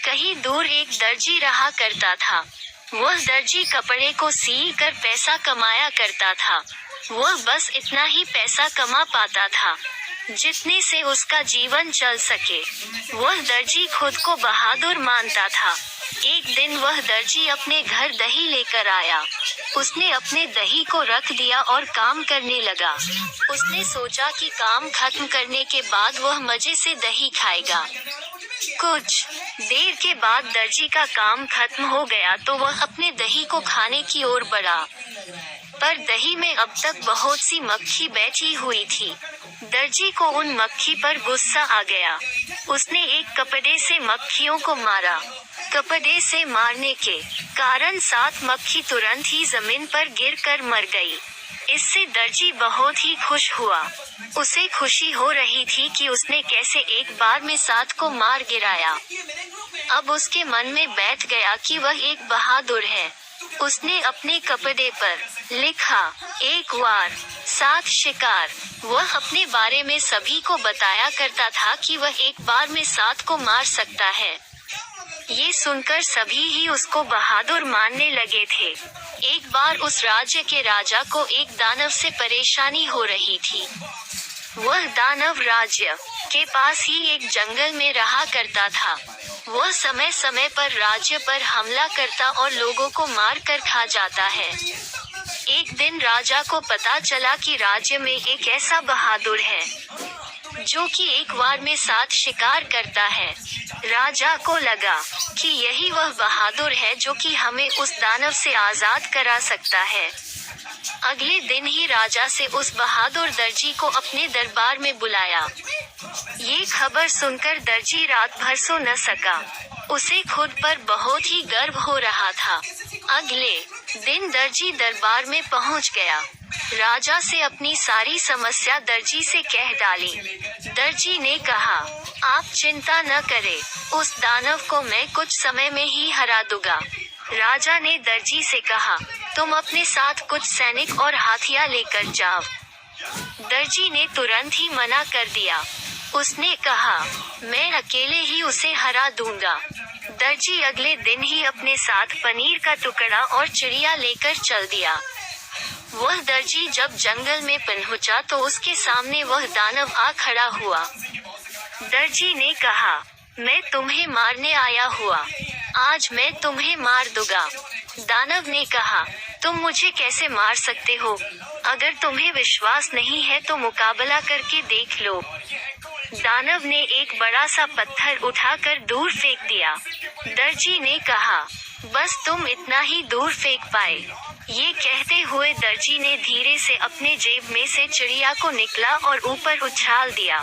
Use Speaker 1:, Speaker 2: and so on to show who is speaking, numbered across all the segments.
Speaker 1: कहीं दूर एक दर्जी रहा करता था। वह दर्जी कपड़े को सिल कर पैसा कमाया करता था। वह बस इतना ही पैसा कमा पाता था जितने से उसका जीवन चल सके। वह दर्जी खुद को बहादुर मानता था। एक दिन वह दर्जी अपने घर दही लेकर आया। उसने अपने दही को रख दिया और काम करने लगा। उसने सोचा कि काम खत्म करने के बाद वह मजे से दही खाएगा। कुछ देर के बाद दर्जी का काम खत्म हो गया तो वह अपने दही को खाने की ओर बढ़ा, पर दही में अब तक बहुत सी मक्खी बैठी हुई थी। दर्जी को उन मक्खी पर गुस्सा आ गया। उसने एक कपड़े से मक्खियों को मारा। कपड़े से मारने के कारण 7 मक्खी तुरंत ही जमीन पर गिरकर मर गई। इससे दर्जी बहुत ही खुश हुआ। उसे खुशी हो रही थी कि उसने कैसे एक बार में 7 को मार गिराया। अब उसके मन में बैठ गया कि वह एक बहादुर है। उसने अपने कपड़े पर लिखा, एक बार 7 शिकार। वह अपने बारे में सभी को बताया करता था कि वह एक बार में 7 को मार सकता है। ये सुनकर सभी ही उसको बहादुर मानने लगे थे। एक बार उस राज्य के राजा को एक दानव से परेशानी हो रही थी। वह दानव राज्य के पास ही एक जंगल में रहा करता था। वह समय समय पर राज्य पर हमला करता और लोगों को मार कर खा जाता है। एक दिन राजा को पता चला कि राज्य में एक ऐसा बहादुर है जो कि एक बार में 7 शिकार करता है। राजा को लगा कि यही वह बहादुर है जो कि हमें उस दानव से आजाद करा सकता है। अगले दिन ही राजा से उस बहादुर दर्जी को अपने दरबार में बुलाया। ये खबर सुनकर दर्जी रात भर सो न सका। उसे खुद पर बहुत ही गर्व हो रहा था। अगले दिन दर्जी दरबार में पहुंच गया। राजा से अपनी सारी समस्या दर्जी से कह डाली। दर्जी ने कहा, आप चिंता न करें, उस दानव को मैं कुछ समय में ही हरा दूंगा। राजा ने दर्जी से कहा, तुम अपने साथ कुछ सैनिक और हाथियां लेकर जाओ। दर्जी ने तुरंत ही मना कर दिया। उसने कहा, मैं अकेले ही उसे हरा दूंगा। दर्जी अगले दिन ही अपने साथ पनीर का टुकड़ा और चिड़िया लेकर चल दिया। वह दर्जी जब जंगल में पहुंचा तो उसके सामने वह दानव आ खड़ा हुआ। दर्जी ने कहा, मैं तुम्हें मारने आया हुआ, आज मैं तुम्हें मार दूंगा। दानव ने कहा, तुम मुझे कैसे मार सकते हो? अगर तुम्हें विश्वास नहीं है तो मुकाबला करके देख लो। दानव ने एक बड़ा सा पत्थर उठाकर दूर फेंक दिया। दर्जी ने कहा, बस तुम इतना ही दूर फेंक पाए। ये कहते हुए दर्जी ने धीरे से अपने जेब में से चिड़िया को निकला और ऊपर उछाल दिया।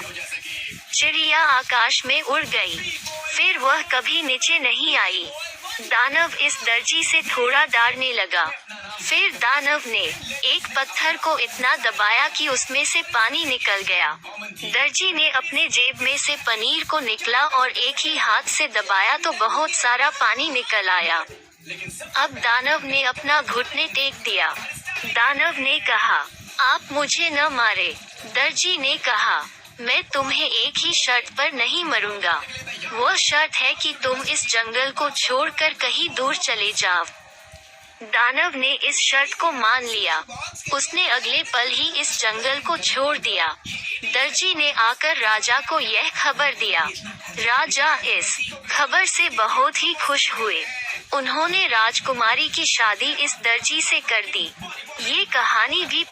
Speaker 1: चिड़िया आकाश में उड़ गई। फिर वह कभी नीचे नहीं आई। दानव इस दर्जी से थोड़ा डरने लगा। फिर दानव ने एक पत्थर को इतना दबाया कि उसमें से पानी निकल गया। दर्जी ने अपने जेब में से पनीर को निकला और एक ही हाथ से दबाया तो बहुत सारा पानी निकल आया। अब दानव ने अपना घुटने टेक दिया। दानव ने कहा, आप मुझे न मारे। दर्जी ने कहा, मैं तुम्हें एक ही शर्त पर नहीं मरूंगा। वो शर्त है कि तुम इस जंगल को छोड़कर कहीं दूर चले जाओ। दानव ने इस शर्त को मान लिया। उसने अगले पल ही इस जंगल को छोड़ दिया। दर्जी ने आकर राजा को यह खबर दिया। राजा इस खबर से बहुत ही खुश हुए। उन्होंने राजकुमारी की शादी इस दर्जी से कर दी। ये कहानी भी